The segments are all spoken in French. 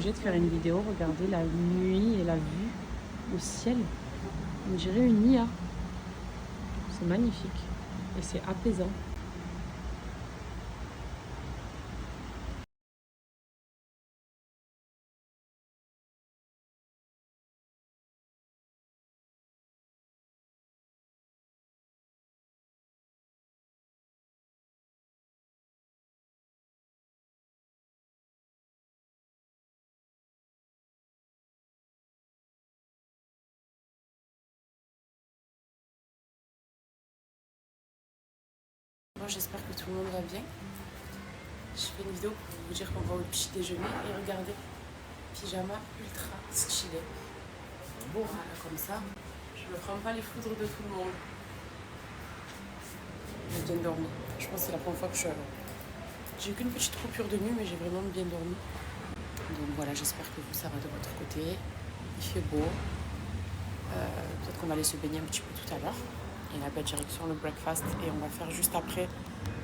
projet de faire une vidéo, regardez la nuit et la vue, le ciel. On dirait une IA. C'est magnifique et c'est apaisant. Moi j'espère que tout le monde va bien. Je fais une vidéo pour vous dire qu'on va au petit déjeuner et regardez, pyjama ultra stylé. Beau ras là comme ça. Je ne prends pas les foudres de tout le monde. J'ai bien dormi. Je pense que c'est la première fois que j'ai eu qu'une petite coupure de nuit, mais j'ai vraiment bien dormi. Donc voilà, j'espère que vous, ça va de votre côté. Il fait beau. Peut-être qu'on va aller se baigner un petit peu tout à l'heure. Et là, direction le breakfast. Et on va faire juste après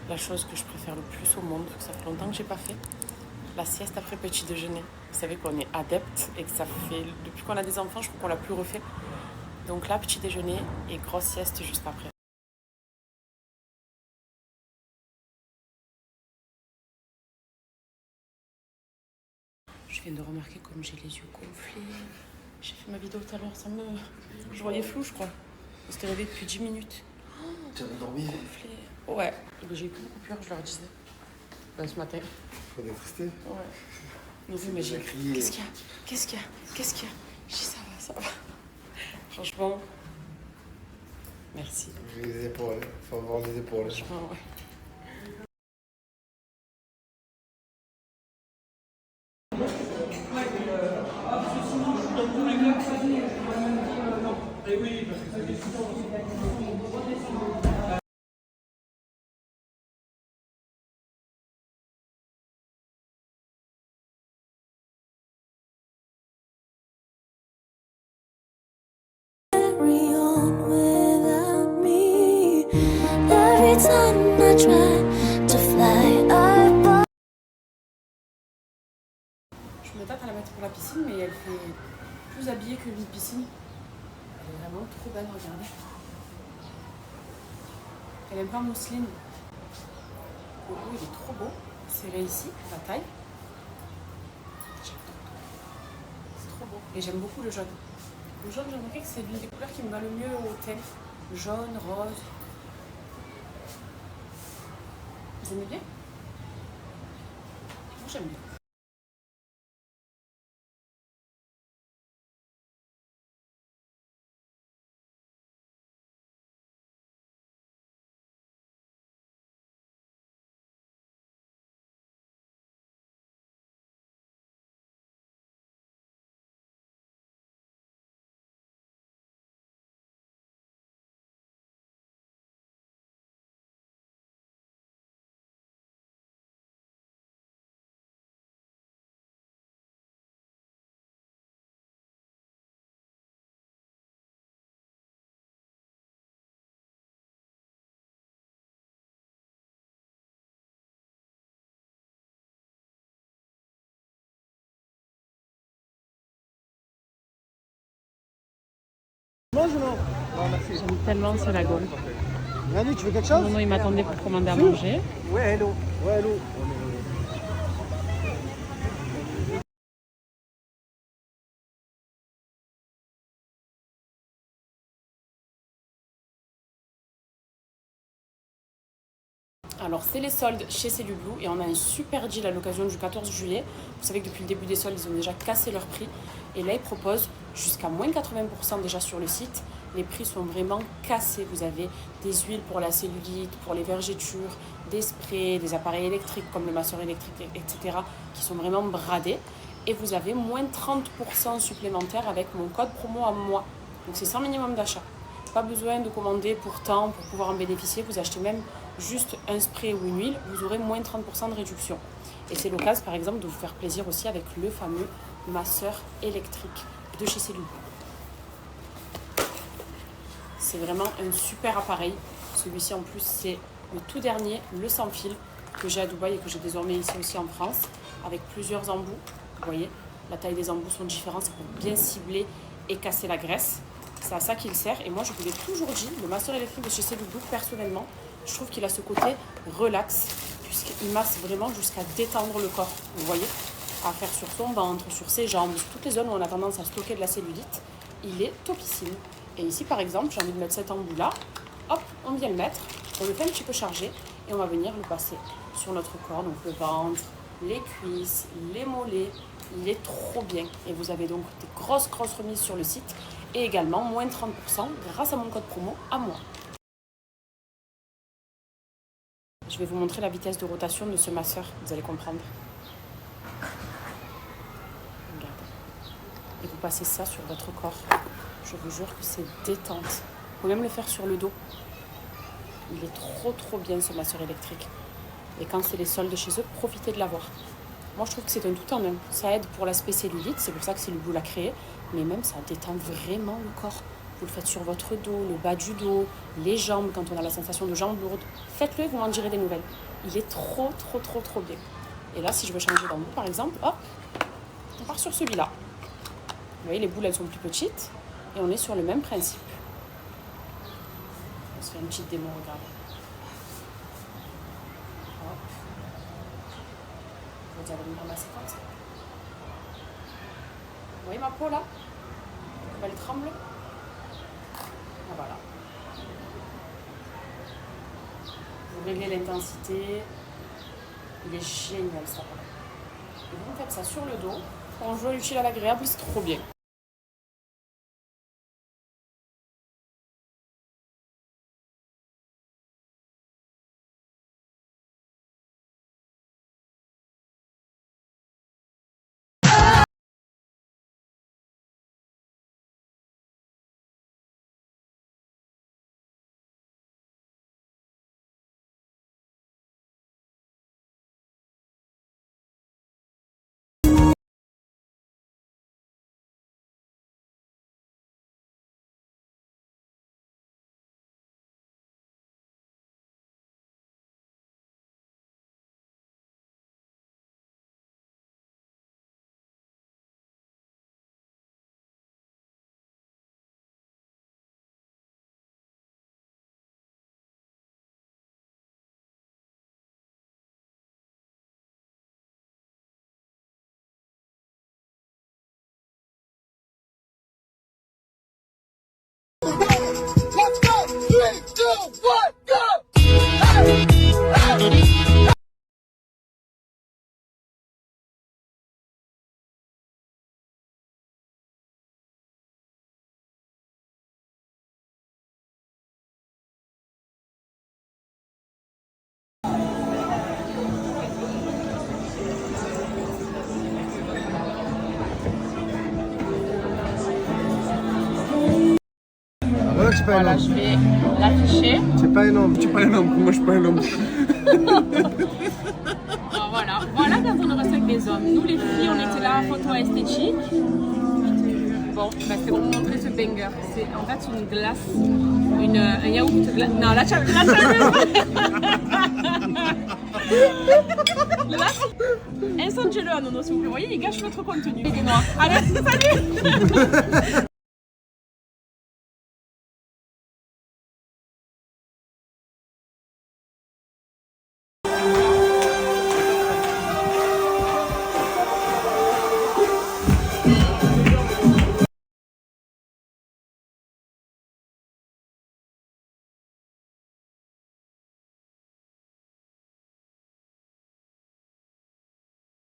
la chose que je préfère le plus au monde, que ça fait longtemps que j'ai pas fait. La sieste après petit déjeuner. Vous savez qu'on est adepte et que ça fait... Depuis qu'on a des enfants, je crois qu'on l'a plus refait. Donc là, petit déjeuner et grosse sieste juste après. Je viens de remarquer comme j'ai les yeux gonflés. J'ai fait ma vidéo tout à l'heure, je voyais flou, je crois. On s'était réveillé depuis 10 minutes. Tu as dormi? Gonflé. Ouais, j'ai eu qu'une coupure, je leur disais. Ce matin. Faut détester. Ouais. Non, mais j'ai crié. Qu'est-ce qu'il y a? Qu'est-ce qu'il y a? Qu'est-ce qu'il y a? Je dis ça va. Franchement, merci. Les épaules, faut avoir les épaules. Franchement, ouais. Je me tâte à la mettre pour la piscine, mais elle fait plus habillée que une piscine. Elle est vraiment trop belle, regardez. Elle est un peu en mousseline. Le haut, il est trop beau. Serré ici, la taille. C'est trop beau. Et j'aime beaucoup le jaune. Le jaune, j'ai remarqué que c'est l'une des couleurs qui me va le mieux au hôtel. Jaune, rose. Vous aimez bien? Moi, j'aime bien. Mange ou non? Non, merci. J'aime tellement ce lagon. Yannick, tu veux quelque chose? Non, il m'attendait pour commander à manger. Ouais, hello. Ouais, hello. Alors c'est les soldes chez Cellulblue et on a un super deal à l'occasion du 14 juillet. Vous savez que depuis le début des soldes, ils ont déjà cassé leur prix. Et là, ils proposent jusqu'à moins 80% déjà sur le site. Les prix sont vraiment cassés. Vous avez des huiles pour la cellulite, pour les vergetures, des sprays, des appareils électriques comme le masseur électrique, etc. qui sont vraiment bradés. Et vous avez moins 30% supplémentaire avec mon code promo à moi. Donc c'est sans minimum d'achat. Pas besoin de commander pour temps pour pouvoir en bénéficier. Vous achetez même juste un spray ou une huile, vous aurez moins 30% de réduction. Et c'est l'occasion par exemple de vous faire plaisir aussi avec le fameux masseur électrique de chez Cellulblue. C'est vraiment un super appareil. Celui-ci en plus c'est le tout dernier, le sans fil, que j'ai à Dubaï et que j'ai désormais ici aussi en France, avec plusieurs embouts, vous voyez. La taille des embouts sont différentes, c'est pour bien cibler et casser la graisse. C'est à ça qu'il sert. Et moi, je vous l'ai toujours dit, le masseur électrique de chez Cellulose, personnellement, je trouve qu'il a ce côté relax, puisqu'il masse vraiment jusqu'à détendre le corps. Vous voyez, à faire sur son ventre, sur ses jambes, sur toutes les zones où on a tendance à stocker de la cellulite. Il est topissime. Et ici, par exemple, j'ai envie de mettre cet embout-là. Hop, on vient le mettre. On le fait un petit peu chargé et on va venir le passer sur notre corps. Donc le ventre, les cuisses, les mollets. Il est trop bien. Et vous avez donc des grosses remises sur le site. Et également moins 30% grâce à mon code promo à moi. Je vais vous montrer la vitesse de rotation de ce masseur. Vous allez comprendre. Regardez. Et vous passez ça sur votre corps. Je vous jure que c'est détente. Vous pouvez même le faire sur le dos. Il est trop bien ce masseur électrique. Et quand c'est les soldes chez eux, profitez de l'avoir. Moi je trouve que c'est un tout en un. Ça aide pour l'aspect cellulite, c'est pour ça que Cellulose l'a créé. Mais même ça détend vraiment le corps. Vous le faites sur votre dos, le bas du dos, les jambes quand on a la sensation de jambes lourdes. Faites-le et vous m'en direz des nouvelles. Il est trop bien. Et là si je veux changer d'embout par exemple, hop, on part sur celui-là. Vous voyez les boules elles sont plus petites. Et on est sur le même principe. On se fait une petite démo, regardez. Hop. Vous allez me ramasser comme ça. Vous voyez ma peau là? Elle tremble. Ah, voilà. Vous réglez l'intensité. Il est génial ça. Et vous faites ça sur le dos. On joue à l'utile à l'agréable, c'est trop bien. Let's go! 3, 2, 1, go! Hey! Hey! C'est pas Voilà, un homme. je vais l'afficher. C'est pas un homme. Tu es pas un homme. Moi, je suis pas un homme. Alors, voilà quand on reste avec des hommes. Nous les filles, on était là, photo esthétique. Bon, bah, c'est pour vous montrer ce banger. C'est en fait une glace, un yaourt glace. Non, là, tu as vu. Glace. Incendez-le à Nono, s'il vous plaît. Vous voyez, il gâche notre contenu. Il est noir. Allez, salut.